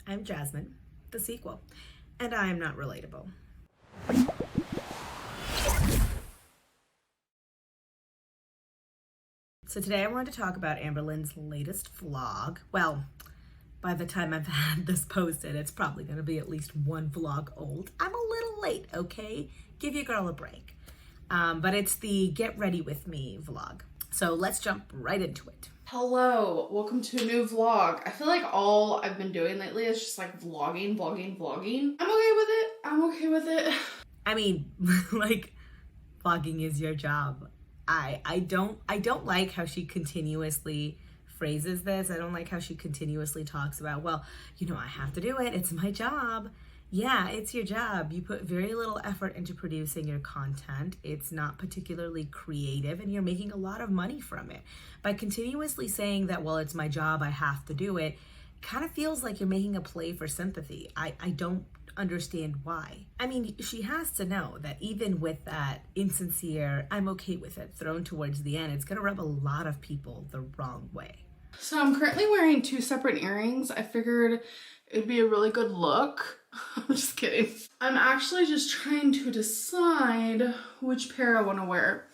I'm Jasmine, the sequel, and I am not relatable. So today I wanted to talk about Amberlynn's latest vlog. Well, by the time I've had this posted, it's probably going to be at least one vlog old. I'm a little late, okay? Give your girl a break. But it's the Get Ready With Me vlog. So let's jump right into it. Hello, welcome to a new vlog. I feel like all I've been doing lately is just like vlogging. I'm okay with it. I mean, like, vlogging is your job. I don't like how she continuously phrases this. I don't like how she continuously talks about, well, you know, I have to do it. It's my job. Yeah, it's your job. You put very little effort into producing your content. It's not particularly creative, and you're making a lot of money from it. By continuously saying that, well, it's my job, I have to do it, kind of feels like you're making a play for sympathy. I don't understand why. I mean, she has to know that even with that insincere, I'm okay with it, thrown towards the end, it's gonna rub a lot of people the wrong way. So I'm currently wearing two separate earrings. I figured it'd be a really good look. I'm just kidding. I'm actually just trying to decide which pair I want to wear.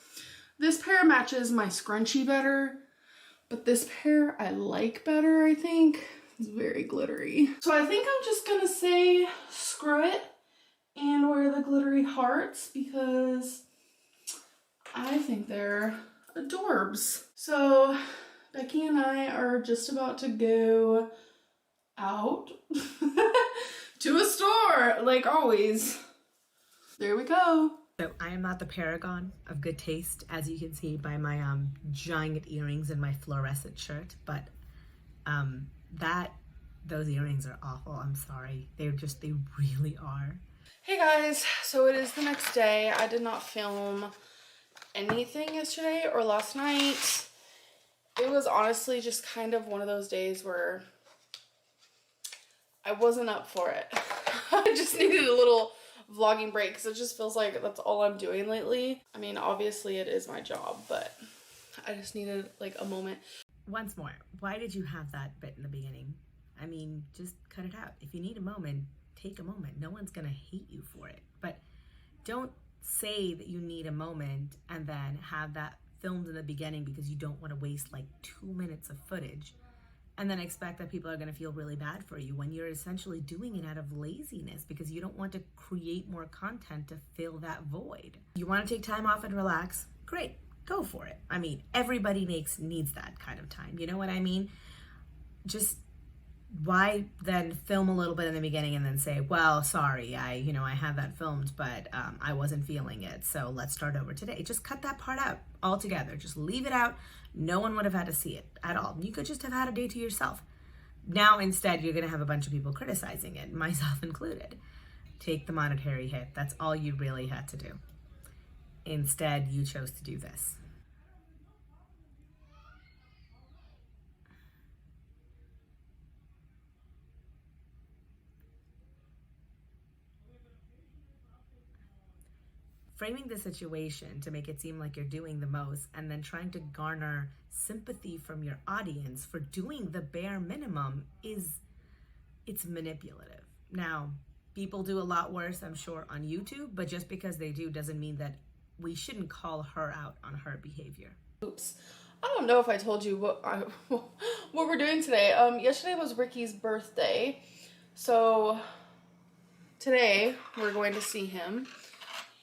This pair matches my scrunchie better, but this pair I like better, I think. It's very glittery. So I think I'm just gonna say screw it and wear the glittery hearts because I think they're adorbs. So Becky and I are just about to go out to a store, like always. There we go. So I am not the paragon of good taste, as you can see by my giant earrings and my fluorescent shirt, but those earrings are awful. I'm sorry. They really are. Hey guys, so it is the next day. I did not film anything yesterday or last night. It was honestly just kind of one of those days where I wasn't up for it. I just needed a little vlogging break because it just feels like that's all I'm doing lately. I mean, obviously it is my job, but I just needed like a moment. Once more, why did you have that bit in the beginning? I mean, just cut it out. If you need a moment, take a moment. No one's gonna hate you for it. But don't say that you need a moment and then have that filmed in the beginning because you don't want to waste like 2 minutes of footage and then expect that people are going to feel really bad for you when you're essentially doing it out of laziness because you don't want to create more content to fill that void. You want to take time off and relax? Great, go for it. I mean, everybody needs that kind of time. You know what I mean? Just why then film a little bit in the beginning and then say, well, sorry, I have that filmed, but I wasn't feeling it, so let's start over today. Just cut that part out altogether. Just leave it out. No one would have had to see it at all. You could just have had a day to yourself. Now, instead, you're going to have a bunch of people criticizing it, myself included. Take the monetary hit. That's all you really had to do. Instead, you chose to do this. Framing the situation to make it seem like you're doing the most and then trying to garner sympathy from your audience for doing the bare minimum it's manipulative. Now, people do a lot worse, I'm sure, on YouTube, but just because they do doesn't mean that we shouldn't call her out on her behavior. Oops. I don't know if I told you what we're doing today. Yesterday was Ricky's birthday, so today we're going to see him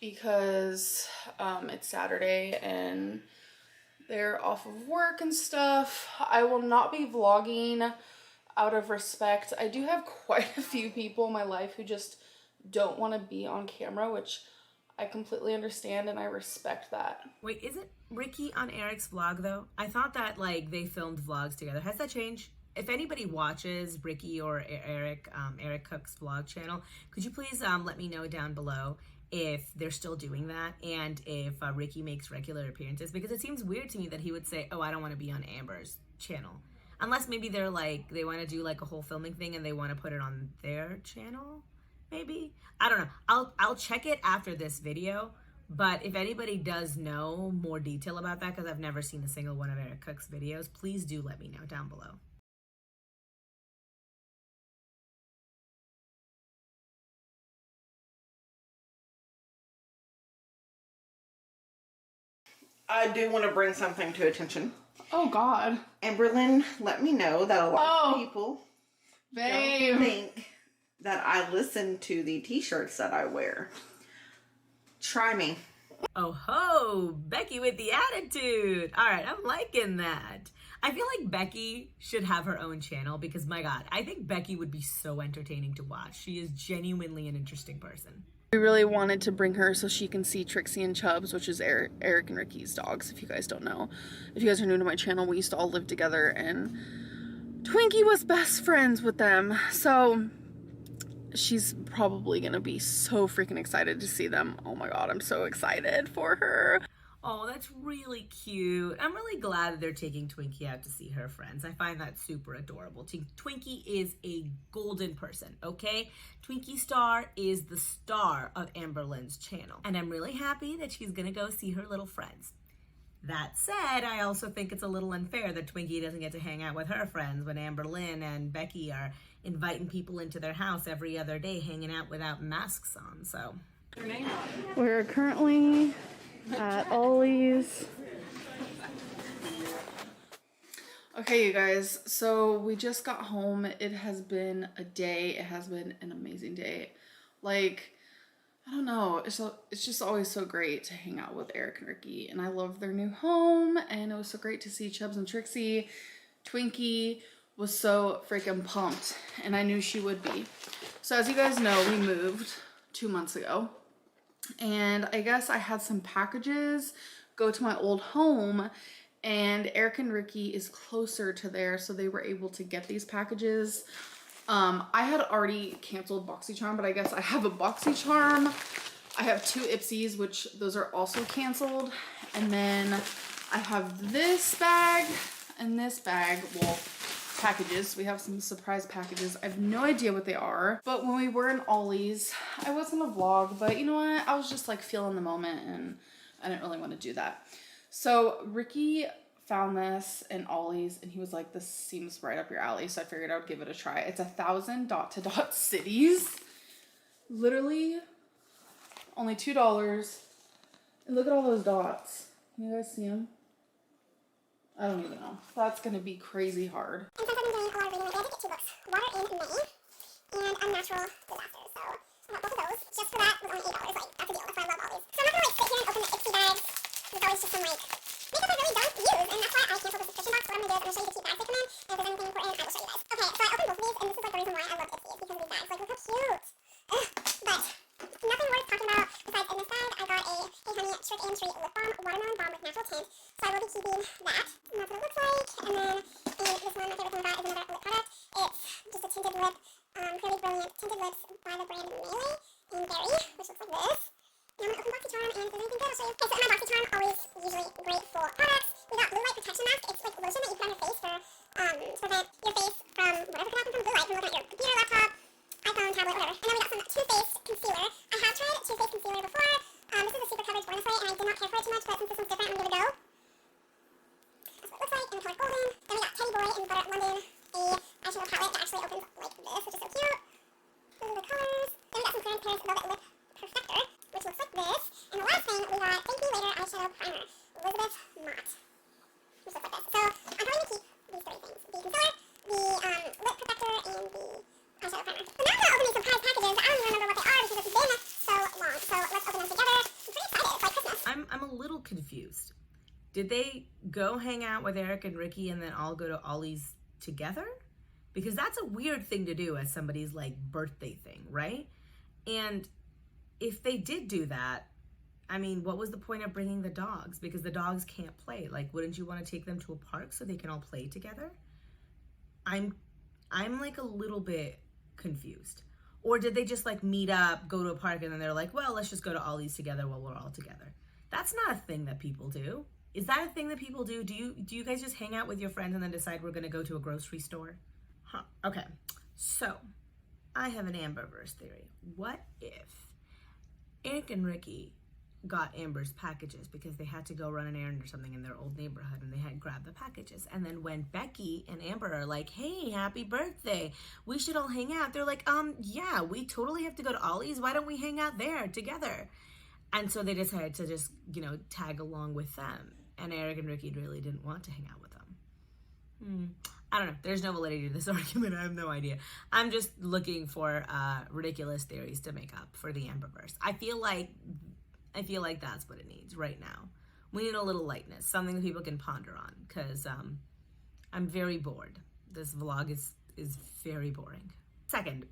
because it's Saturday and they're off of work and stuff. I will not be vlogging out of respect. I do have quite a few people in my life who just don't want to be on camera, which I completely understand and I respect that. Wait, isn't Ricky on Eric's vlog though? I thought that like they filmed vlogs together. Has that changed? If anybody watches Ricky or Eric Cook's vlog channel, could you please let me know down below if they're still doing that and if Ricky makes regular appearances, because it seems weird to me that he would say, oh, I don't want to be on Amber's channel, unless maybe they're like, they want to do like a whole filming thing and they want to put it on their channel, maybe. I don't know. I'll check it after this video, but if anybody does know more detail about that, because I've never seen a single one of Eric Cook's videos, please do let me know down below. I do want to bring something to attention. Oh, God. Amberlynn let me know that a lot of people Babe. don't think that I listen to the t-shirts that I wear. Try me. Oh ho, Becky with the attitude. All right, I'm liking that. I feel like Becky should have her own channel because, my God, I think Becky would be so entertaining to watch. She is genuinely an interesting person. We really wanted to bring her so she can see Trixie and Chubbs, which is Eric and Ricky's dogs, if you guys don't know. If you guys are new to my channel, we used to all live together, and Twinkie was best friends with them. So she's probably gonna be so freaking excited to see them. Oh my God, I'm so excited for her. Oh, that's really cute. I'm really glad that they're taking Twinkie out to see her friends. I find that super adorable. Twinkie is a golden person, okay? Twinkie Star is the star of Amberlynn's channel. And I'm really happy that she's gonna go see her little friends. That said, I also think it's a little unfair that Twinkie doesn't get to hang out with her friends when Amberlynn and Becky are inviting people into their house every other day, hanging out without masks on, so. We're currently at Ollie's. Okay, you guys, so we just got home. It has been a day. It has been an amazing day. Like, I don't know, it's just always so great to hang out with Eric and Ricky, and I love their new home, and it was so great to see Chubbs and Trixie. Twinkie was so freaking pumped, and I knew she would be. So as you guys know, we moved 2 months ago, and I guess I had some packages go to my old home, and Eric and Ricky is closer to there, so they were able to get these packages. I had already canceled BoxyCharm, but I guess I have a BoxyCharm. I have 2 Ipsies, which those are also canceled. And then I have this bag and this bag, well, packages. We have some surprise packages. I have no idea what they are. But when we were in Ollie's, I was gonna vlog, but you know what? I was just like feeling the moment and I didn't really want to do that. So Ricky found this in Ollie's and he was like, this seems right up your alley, so I figured I would give it a try. It's 1,000 dot-to-dot cities. Literally only $2. And look at all those dots. Can you guys see them? I don't even know. That's gonna be crazy hard. And since I've been doing a lot of reading lately, I did get 2 books. Water in May and Unnatural Disasters. So I bought both of those. Just for that was only $8. Like, that's a deal. That's why I love all these. So I'm not gonna like sit here and open the Ipsy bags. There's always just some like makeup I really don't use, and that's why I canceled the subscription box. What I'm gonna do is I'm gonna show you the cute bags they come in, and if there's anything important, I will show you guys. Okay, so I opened both of these, and this is like the reason why I love Ipsy is because of these bags. Like, look how cute. Ugh. But nothing worth talking about besides in this bag, I got a Hey Honey Trick and Treat Lip Balm, Watermelon Balm with natural tint. So I will be keeping that. And that's what it looks like. And then this one, my favorite thing about is another lip product. It's just a tinted lip, Clearly Brilliant Tinted Lips by the brand Melee in Berry, which looks like this. Now I'm going to open BoxyCharm, and if there's anything good, I'll show you. Okay, so in my BoxyCharm, always usually great for products. We got Blue Light Protection Mask. It's like lotion that you put on your face for to prevent your face from whatever could happen from blue light, from looking at your computer, laptop, iPhone, tablet, whatever. And then we got some Too Faced Concealer. I have tried Too Faced Concealer before. This is a super coverage Born This Way, and I did not care for it too much, but since this one's different, I'm going to give it a go. That's what it looks like in the color Golden. Then we got Teddy Boy in Butter London, a eyeshadow palette that actually opens like this, which is so cute. Those are the colors. Then we got some Clarins Velvet Lip Perfector, which looks like this. And the last thing, we got Thank Me Later Eyeshadow Primer, Elizabeth Mott, which looks like this. So I'm probably going to keep these 3 things. The concealer, the lip perfector, and the eyeshadow primer. But now I'm going to open these surprise packages. I don't even remember what they are because it's been so long. So let's open them together. I'm pretty excited. It's like Christmas. I'm a little confused. Did they go hang out with Eric and Ricky and then all go to Ollie's together? Because that's a weird thing to do as somebody's like birthday thing, right? And if they did do that, I mean, what was the point of bringing the dogs? Because the dogs can't play. Like, wouldn't you want to take them to a park so they can all play together? I'm like a little bit confused. Or did they just like meet up, go to a park, and then they're like, well, let's just go to Ollie's together while we're all together? That's not a thing that people do. Is that a thing that people do? Do you guys just hang out with your friends and then decide we're gonna go to a grocery store? Huh, okay. So, I have an Amberverse theory. What if Eric and Ricky got Amber's packages because they had to go run an errand or something in their old neighborhood and they had grabbed the packages, and then when Becky and Amber are like, hey, happy birthday, we should all hang out, they're like, yeah, we totally have to go to Ollie's, why don't we hang out there together? And so they decided to just, you know, tag along with them. And Eric and Ricky really didn't want to hang out with them. I don't know. There's no validity to this argument. I have no idea. I'm just looking for ridiculous theories to make up for the Amberverse. I feel like that's what it needs right now. We need a little lightness, something that people can ponder on, because I'm very bored. This vlog is very boring. Second,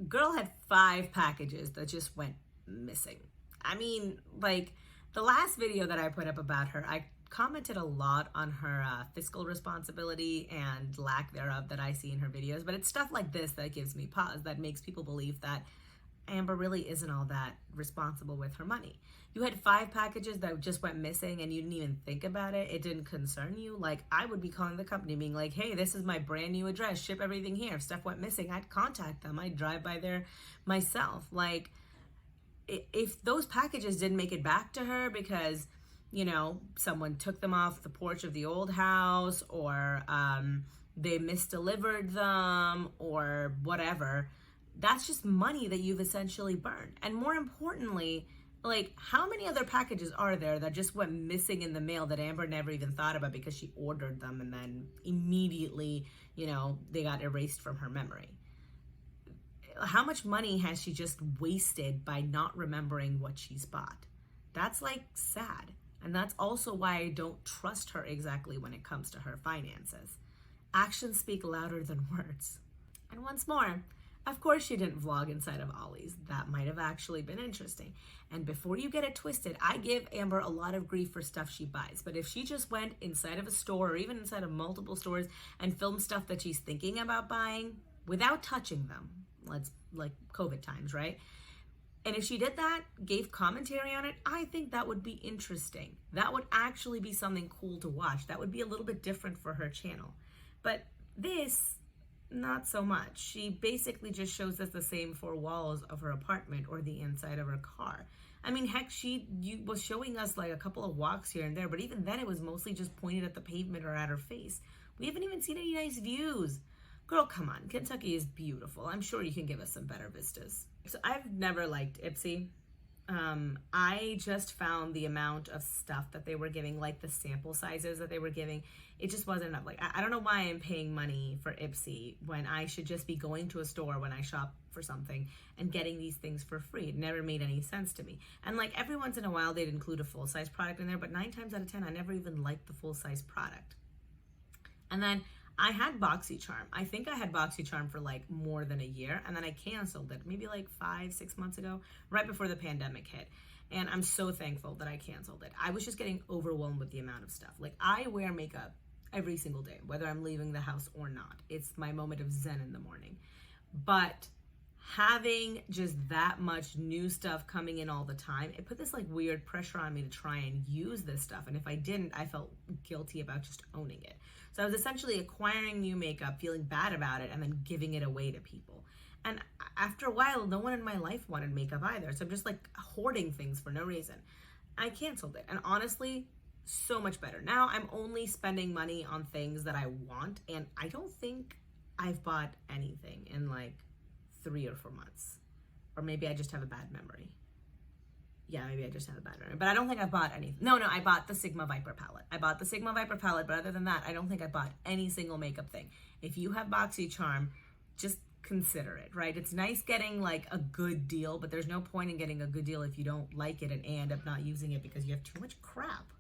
girl had 5 packages that just went missing. I mean, like, the last video that I put up about her, I commented a lot on her fiscal responsibility and lack thereof that I see in her videos, but it's stuff like this that gives me pause, that makes people believe that Amber really isn't all that responsible with her money. You had 5 packages that just went missing and you didn't even think about it. It didn't concern you. Like, I would be calling the company being like, hey, this is my brand new address. Ship everything here. If stuff went missing, I'd contact them. I'd drive by there myself. Like, if those packages didn't make it back to her because, you know, someone took them off the porch of the old house, or they misdelivered them, or whatever, that's just money that you've essentially burned. And more importantly, like, how many other packages are there that just went missing in the mail that Amber never even thought about because she ordered them and then immediately, you know, they got erased from her memory? How much money has she just wasted by not remembering what she's bought? That's, like, sad. And that's also why I don't trust her exactly when it comes to her finances. Actions speak louder than words. And once more, of course she didn't vlog inside of Ollie's. That might have actually been interesting. And before you get it twisted, I give Amber a lot of grief for stuff she buys. But if she just went inside of a store or even inside of multiple stores and filmed stuff that she's thinking about buying without touching them, like COVID times, right? And if she did that, gave commentary on it, I think that would be interesting. That would actually be something cool to watch. That would be a little bit different for her channel. But this, not so much. She basically just shows us the same 4 walls of her apartment or the inside of her car. I mean, heck, she was showing us like a couple of walks here and there, but even then it was mostly just pointed at the pavement or at her face. We haven't even seen any nice views. Girl, come on. Kentucky is beautiful. I'm sure you can give us some better vistas. So I've never liked Ipsy. I just found the amount of stuff that they were giving, like the sample sizes that they were giving, it just wasn't enough. Like, I don't know why I'm paying money for Ipsy when I should just be going to a store when I shop for something and getting these things for free. It never made any sense to me. And like, every once in a while they'd include a full-size product in there, but 9 times out of 10, I never even liked the full-size product. And then I had BoxyCharm. I think I had BoxyCharm for like more than a year, and then I canceled it maybe like 5-6 months ago, right before the pandemic hit. And I'm so thankful that I canceled it. I was just getting overwhelmed with the amount of stuff. Like, I wear makeup every single day, whether I'm leaving the house or not. It's my moment of zen in the morning. But having just that much new stuff coming in all the time, it put this like weird pressure on me to try and use this stuff. And if I didn't, I felt guilty about just owning it. So I was essentially acquiring new makeup, feeling bad about it, and then giving it away to people. And after a while, no one in my life wanted makeup either. So I'm just like hoarding things for no reason. I canceled it. And honestly, so much better. Now I'm only spending money on things that I want. And I don't think I've bought anything in like 3 or 4 months. Or maybe I just have a bad memory. Yeah, maybe I just have a bad memory. But I don't think I bought anything. No, I bought the Sigma Viper palette. I bought the Sigma Viper palette, but other than that, I don't think I bought any single makeup thing. If you have BoxyCharm, just consider it, right? It's nice getting like a good deal, but there's no point in getting a good deal if you don't like it and end up not using it because you have too much crap.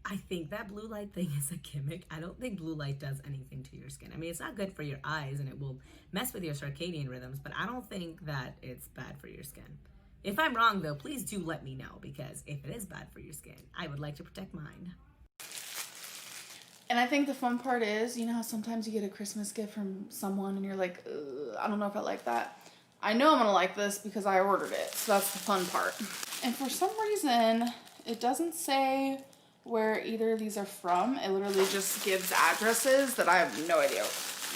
I think that blue light thing is a gimmick. I don't think blue light does anything to your skin. I mean, it's not good for your eyes and it will mess with your circadian rhythms, but I don't think that it's bad for your skin. If I'm wrong though, please do let me know, because if it is bad for your skin, I would like to protect mine. And I think the fun part is, you know how sometimes you get a Christmas gift from someone and you're like, I don't know if I like that. I know I'm gonna like this because I ordered it, so that's the fun part. And for some reason, it doesn't say where either of these are from. It literally just gives addresses that I have no idea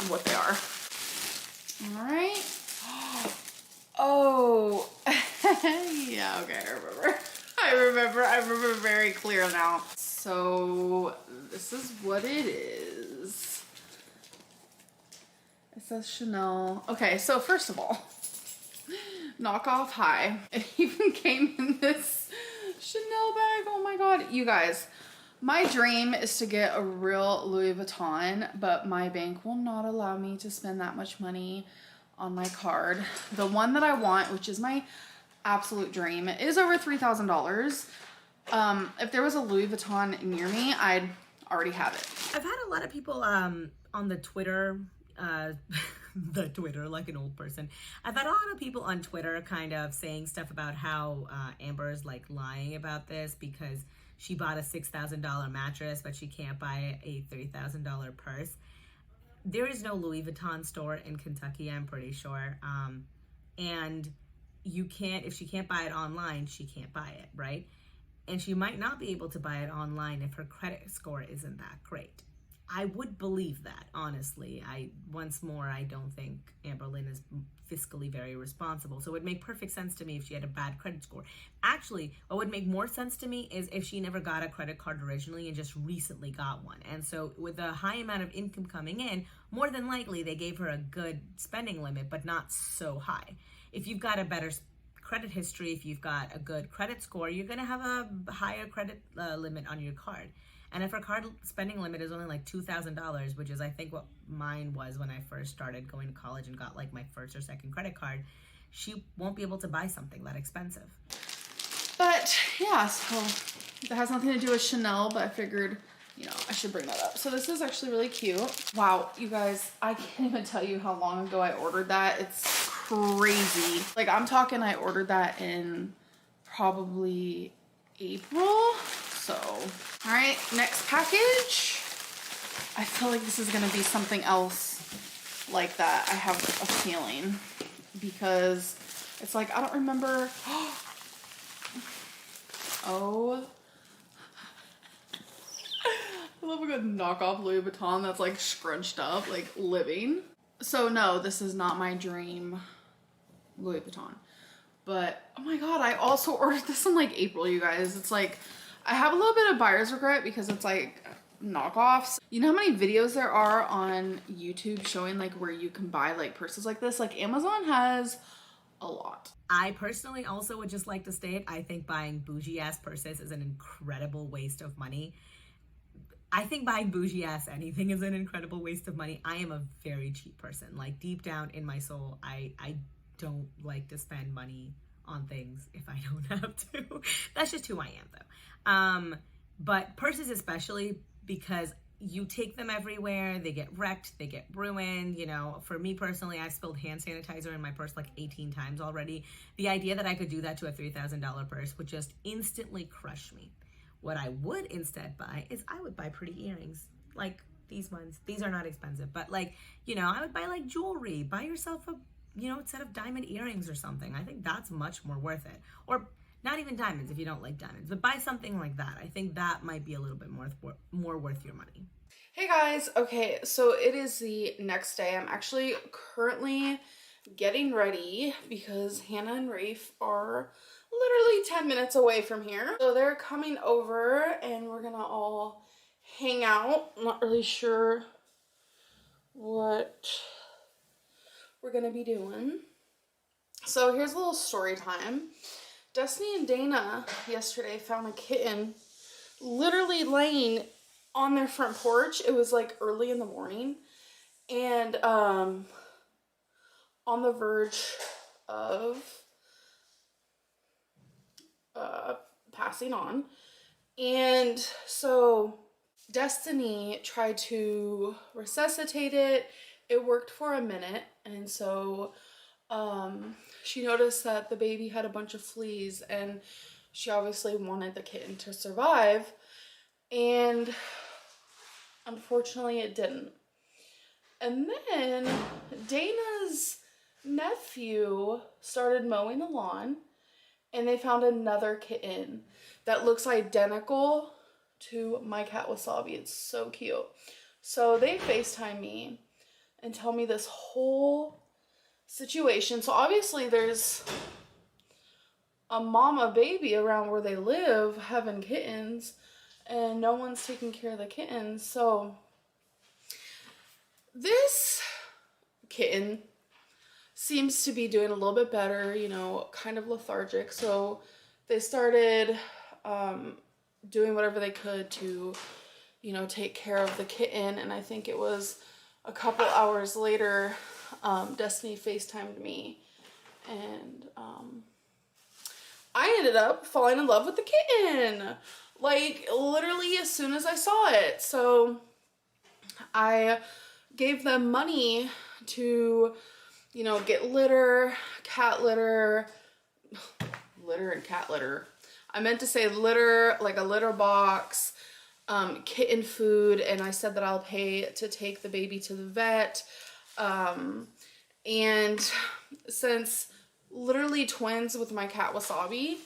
what they are. All right. Oh, yeah, okay, I remember very clear now. So this is what it is. It says Chanel. Okay, so first of all, knockoff high. It even came in this Chanel bag. Oh my god. You guys, my dream is to get a real Louis Vuitton, but my bank will not allow me to spend that much money on my card. The one that I want, which is my absolute dream, is over $3,000. If there was a Louis Vuitton near me, I'd already have it. I've had a lot of people on the Twitter, the Twitter, like an old person. I've had a lot of people on Twitter kind of saying stuff about how Amber's like lying about this because she bought a $6,000 mattress, but she can't buy a $3,000 purse. There is no Louis Vuitton store in Kentucky, I'm pretty sure. And you can't, if she can't buy it online, she can't buy it, right? And she might not be able to buy it online if her credit score isn't that great. I would believe that, honestly. I don't think Amberlynn is fiscally very responsible. So it would make perfect sense to me if she had a bad credit score. Actually, what would make more sense to me is if she never got a credit card originally and just recently got one. And so with a high amount of income coming in, more than likely they gave her a good spending limit, but not so high. If you've got a better credit history, if you've got a good credit score, you're going to have a higher credit limit on your card. And if her card spending limit is only like $2,000, which is I think what mine was when I first started going to college and got like my first or second credit card, she won't be able to buy something that expensive. But yeah, so that has nothing to do with Chanel, but I figured, you know, I should bring that up. So this is actually really cute. Wow, you guys, I can't even tell you how long ago I ordered that. It's crazy. Like, I'm talking, I ordered that in probably April. So, all right, next package. I feel like this is gonna be something else like that. I have a feeling because it's like, I don't remember. Oh, I love a good knockoff Louis Vuitton that's like scrunched up, like living. So no, this is not my dream Louis Vuitton. But oh my god, I also ordered this in like April, you guys. It's like, I have a little bit of buyer's regret because it's like knockoffs. You know how many videos there are on YouTube showing like where you can buy like purses like this? Like Amazon has a lot. I personally also would just like to state, I think buying bougie ass purses is an incredible waste of money. I think buying bougie ass anything is an incredible waste of money. I am a very cheap person. Like deep down in my soul, I don't like to spend money on things if I don't have to. That's just who I am though. But purses especially, because you take them everywhere, they get wrecked, they get ruined. You know, for me personally, I've spilled hand sanitizer in my purse like 18 times already. The idea that I could do that to a $3,000 purse would just instantly crush me. What I would instead buy is I would buy pretty earrings, like these ones. These are not expensive, but like, you know, I would buy like jewelry, buy yourself a, you know, set of diamond earrings or something. I think that's much more worth it. Or not even diamonds if you don't like diamonds, but buy something like that. I think that might be a little bit more worth your money. Hey guys, okay, so it is the next day. I'm actually currently getting ready because Hannah and Rafe are literally 10 minutes away from here. So they're coming over and we're gonna all hang out. I'm not really sure what we're gonna be doing. So here's a little story time. Destiny and Dana yesterday found a kitten literally laying on their front porch. It was like early in the morning and on the verge of passing on. And so Destiny tried to resuscitate it. It worked for a minute, and so she noticed that the baby had a bunch of fleas and she obviously wanted the kitten to survive, and unfortunately it didn't. And then Dana's nephew started mowing the lawn and they found another kitten that looks identical to my cat Wasabi. It's so cute. So they FaceTime me and tell me this whole situation. So obviously there's a mama baby around where they live having kittens and no one's taking care of the kittens. So this kitten seems to be doing a little bit better, you know, kind of lethargic. So they started doing whatever they could to, you know, take care of the kitten. And I think it was a couple hours later, Destiny FaceTimed me, and I ended up falling in love with the kitten, like literally as soon as I saw it. So I gave them money to, you know, get litter, cat litter, litter and cat litter. I meant to say litter, like a litter box, kitten food, and I said that I'll pay to take the baby to the vet. And since literally twins with my cat Wasabi,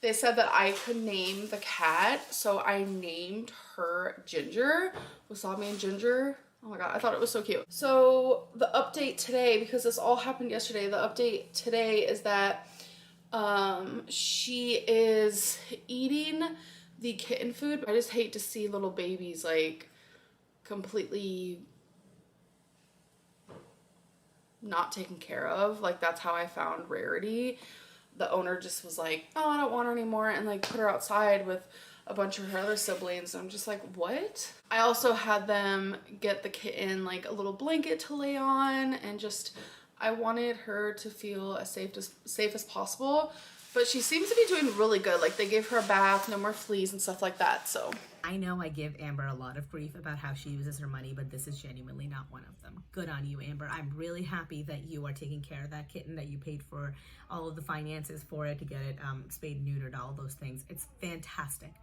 they said that I could name the cat, so I named her Ginger, Wasabi and Ginger. Oh my god, I thought it was so cute. So the update today, because this all happened yesterday, the update today is that she is eating the kitten food. I just hate to see little babies like completely not taken care of. Like, that's how I found Rarity. The owner just was like, oh, I don't want her anymore, and like put her outside with a bunch of her other siblings. I'm just like, what? I also had them get the kitten like a little blanket to lay on, and just I wanted her to feel as safe as possible. But she seems to be doing really good. Like, they gave her a bath, no more fleas and stuff like that. So I know I give Amber a lot of grief about how she uses her money, but this is genuinely not one of them. Good on you, Amber. I'm really happy that you are taking care of that kitten, that you paid for all of the finances for it to get it spayed, neutered, all those things. It's fantastic.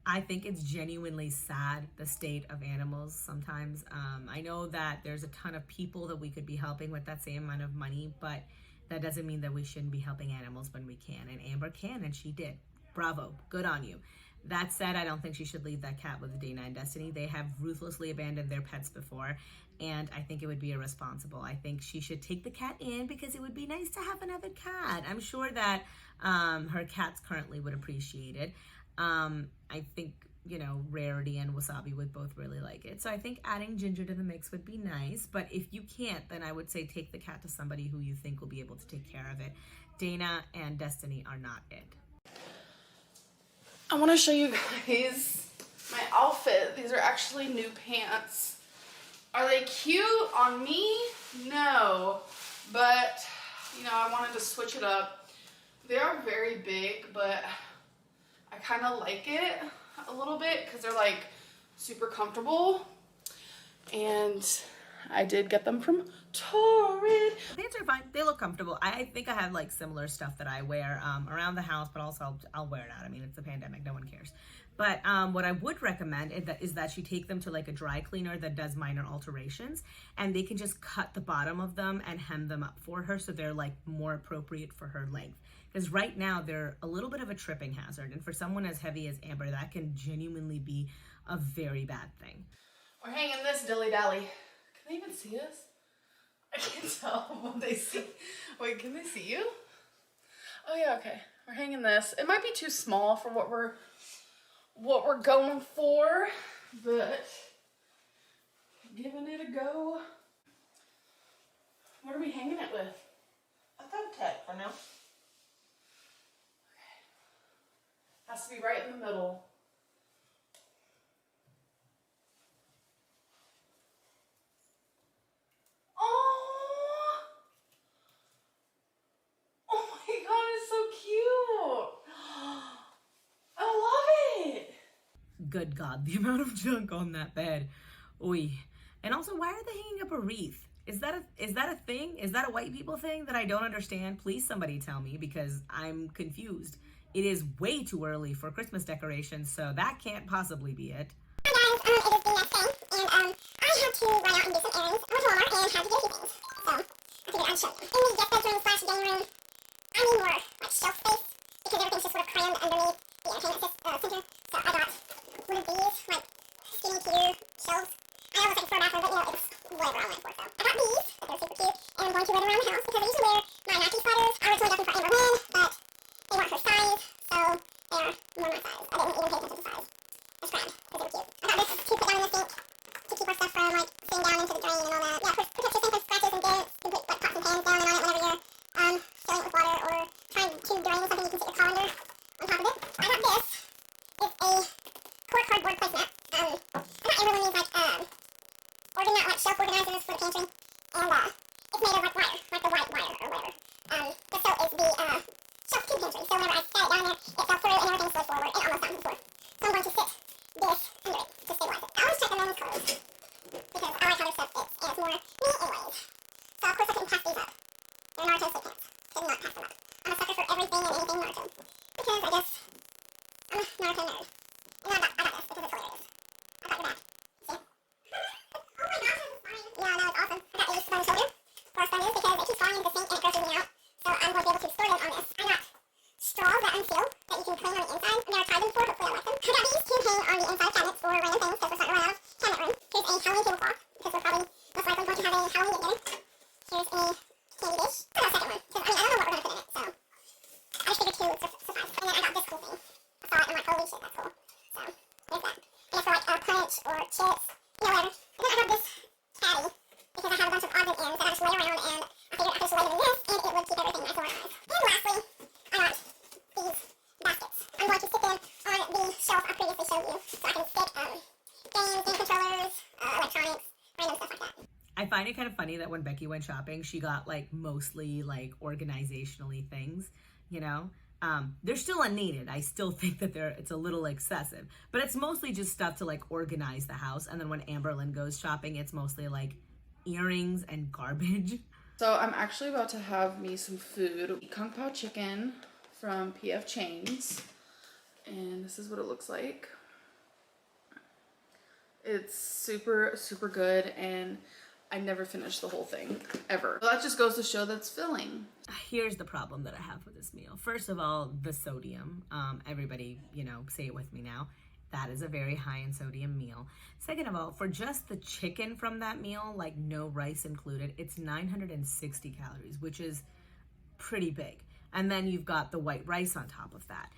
I think it's genuinely sad, the state of animals sometimes. I know that there's a ton of people that we could be helping with that same amount of money, but that doesn't mean that we shouldn't be helping animals when we can. And Amber can, and she did. Bravo. Good on you. That said, I don't think she should leave that cat with Dana and Destiny. They have ruthlessly abandoned their pets before, and I think it would be irresponsible. I think she should take the cat in because it would be nice to have another cat. I'm sure that her cats currently would appreciate it. I think, you know, Rarity and Wasabi would both really like it. So I think adding Ginger to the mix would be nice. But if you can't, then I would say take the cat to somebody who you think will be able to take care of it. Dana and Destiny are not it. I want to show you guys my outfit. These are actually new pants. Are they cute on me? No. But, you know, I wanted to switch it up. They are very big, but I kind of like it a little bit because they're like super comfortable. And I did get them from Tarte. The pants are fine. They look comfortable. I think I have like similar stuff that I wear around the house, but also I'll wear it out. I mean, it's a pandemic. No one cares. But what I would recommend is that you take them to like a dry cleaner that does minor alterations, and they can just cut the bottom of them and hem them up for her so they're like more appropriate for her length. Because right now they're a little bit of a tripping hazard, and for someone as heavy as Amber, that can genuinely be a very bad thing. We're hanging this dilly-dally. Can they even see us? I can't tell what they see. Wait, can they see you? Oh yeah, okay. We're hanging this. It might be too small for what we're going for, but giving it a go. What are we hanging it with? A thumb tag for now. Okay. Has to be right in the middle. Good God, the amount of junk on that bed. Oy. And also, why are they hanging up a wreath? Is that a thing? Is that a white people thing that I don't understand? Please somebody tell me, because I'm confused. It is way too early for Christmas decorations, so that can't possibly be it. Hi guys, it is the next day, and I had to run out and do some errands with Walmart and had to get a few things. So I figured I'd show you. In the guest bedroom / game room, I need more like shelf space because everything's just sort of crammed underneath the entertainment center. So I got one of these like skinny tier shelves. I know it's like for a bathroom, but you know it's whatever I went for. So I got these, but they're super cute, and I'm going to wear them around the house because I used to wear my Nike sweaters. I originally got them for Amberlynn, but they weren't her size, so they are more my size. I didn't even pay attention to size. I just grabbed because they were cute. I got this to put down in the sink to keep our stuff from like sitting down into the drain and all that. Yeah, protect your sink from scratches and dents. You can put like pots and pans falling into the sink and it goes leaking out. So I'm going to be able to store those on this. I got straws that unseal that you can clean on the inside. I've never tried them before, hopefully I like them. I got these to hang on the inside of cabinets or random things because we're starting to run out of cabinet room. Here's a Halloween tablecloth because we're probably most likely going to have a Halloween get together. Here's a candy dish. I got a second one because I don't know what we're going to put in it, so I just figured two would suffice. And then I got this cool thing. I saw it and I'm like, holy shit, that's cool. So there's that. And it's for like punch or chips, you know, whatever. And then I got this caddy because I have a bunch of odds and ends that I just lay around, and I figured I could just lay them in this and it would keep everything nice and organized. And lastly, I got these baskets. I'm going to stick them on the shelf I previously showed you so I can stick games, game controllers, electronics, random stuff like that. I find it kind of funny that when Becky went shopping, she got like mostly like organizationally things, you know. They're still unneeded. I still think that it's a little excessive, but it's mostly just stuff to like organize the house. And then when Amberlynn goes shopping, it's mostly like earrings and garbage. So I'm actually about to have me some food. Kung Pao chicken from PF Chains. And this is what it looks like. It's super, super good, and I never finished the whole thing, ever. Well, that just goes to show that's filling. Here's the problem that I have with this meal. First of all, the sodium. Everybody, you know, say it with me now. That is a very high in sodium meal. Second of all, for just the chicken from that meal, like no rice included, it's 960 calories, which is pretty big. And then you've got the white rice on top of that.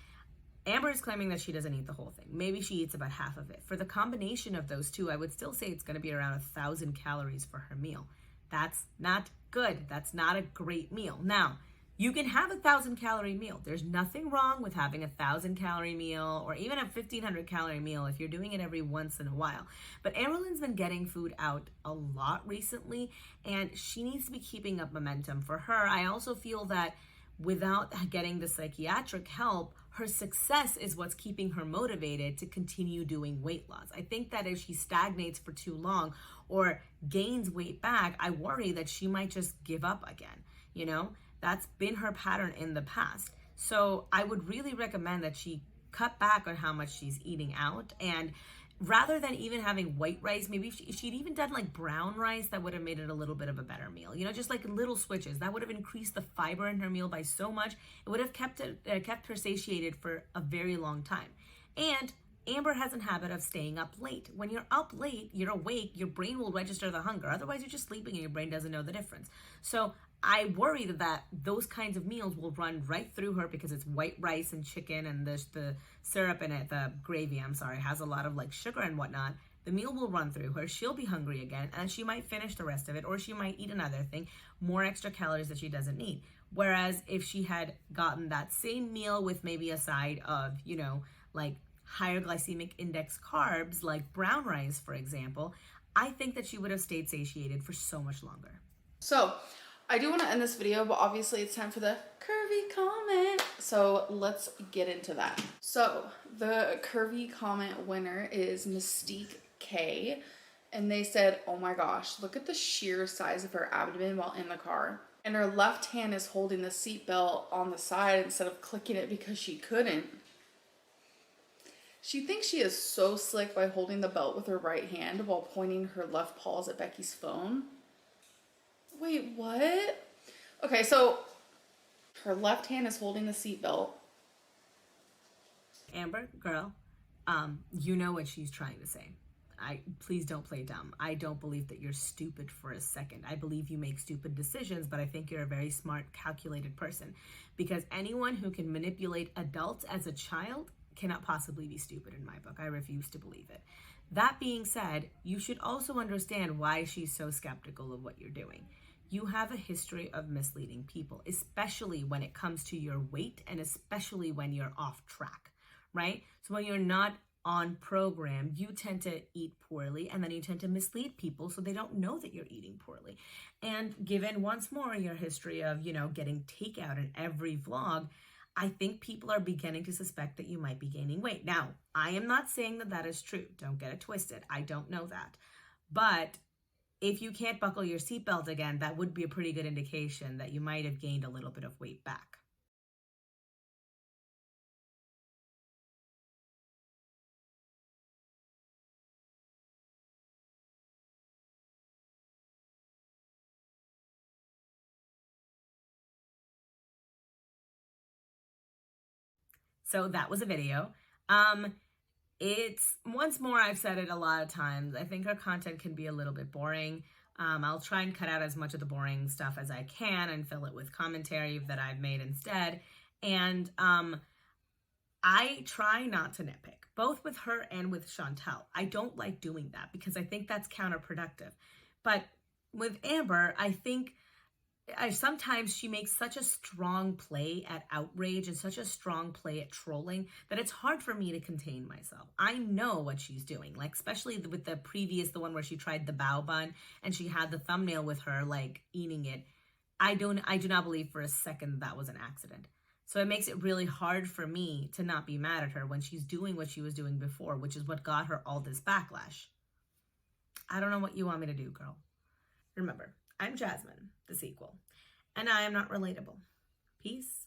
Amber is claiming that she doesn't eat the whole thing. Maybe she eats about half of it. For the combination of those two, I would still say it's going to be around 1,000 calories for her meal. That's not good. That's not a great meal. Now, you can have 1,000 calorie meal. There's nothing wrong with having 1,000 calorie meal or even a 1,500 calorie meal if you're doing it every once in a while. But Amberlynn's been getting food out a lot recently, and she needs to be keeping up momentum. For her, I also feel that without getting the psychiatric help, her success is what's keeping her motivated to continue doing weight loss. I think that if she stagnates for too long or gains weight back, I worry that she might just give up again. You know, that's been her pattern in the past. So I would really recommend that she cut back on how much she's eating out, and rather than even having white rice, maybe if she'd even done like brown rice, that would have made it a little bit of a better meal. You know, just like little switches. That would have increased the fiber in her meal by so much. It would have kept her satiated for a very long time. And Amber has a habit of staying up late. When you're up late, you're awake, your brain will register the hunger. Otherwise, you're just sleeping and your brain doesn't know the difference. So I worry that those kinds of meals will run right through her because it's white rice and chicken and there's the syrup in it, the gravy, I'm sorry, has a lot of like sugar and whatnot. The meal will run through her. She'll be hungry again and she might finish the rest of it, or she might eat another thing, more extra calories that she doesn't need. Whereas if she had gotten that same meal with maybe a side of, you know, like higher glycemic index carbs, like brown rice, for example, I think that she would have stayed satiated for so much longer. So I do want to end this video, but obviously it's time for the curvy comment. So let's get into that. So the curvy comment winner is Mystique K. And they said, oh my gosh, look at the sheer size of her abdomen while in the car. And her left hand is holding the seatbelt on the side instead of clicking it because she couldn't. She thinks she is so slick by holding the belt with her right hand while pointing her left paws at Becky's phone. Wait, what? Okay, so her left hand is holding the seatbelt. Amber, girl, you know what she's trying to say. Please don't play dumb. I don't believe that you're stupid for a second. I believe you make stupid decisions, but I think you're a very smart, calculated person. Because anyone who can manipulate adults as a child cannot possibly be stupid in my book. I refuse to believe it. That being said, you should also understand why she's so skeptical of what you're doing. You have a history of misleading people, especially when it comes to your weight and especially when you're off track, right? So when you're not on program, you tend to eat poorly and then you tend to mislead people so they don't know that you're eating poorly. And given once more your history of, you know, getting takeout in every vlog, I think people are beginning to suspect that you might be gaining weight. Now, I am not saying that that is true. Don't get it twisted. I don't know that. But if you can't buckle your seatbelt again, that would be a pretty good indication that you might have gained a little bit of weight back. So that was a video. It's, once more, I've said it a lot of times, I think our content can be a little bit boring. I'll try and cut out as much of the boring stuff as I can and fill it with commentary that I've made instead. And I try not to nitpick, both with her and with Chantel. I don't like doing that because I think that's counterproductive. But with Amber, I think sometimes she makes such a strong play at outrage and such a strong play at trolling that it's hard for me to contain myself. I know what she's doing, like especially with the one where she tried the bao bun and she had the thumbnail with her like eating it. I do not believe for a second that was an accident. So it makes it really hard for me to not be mad at her when she's doing what she was doing before, which is what got her all this backlash. I don't know what you want me to do, girl. Remember, I'm Jasmine, the sequel, and I am not relatable. Peace.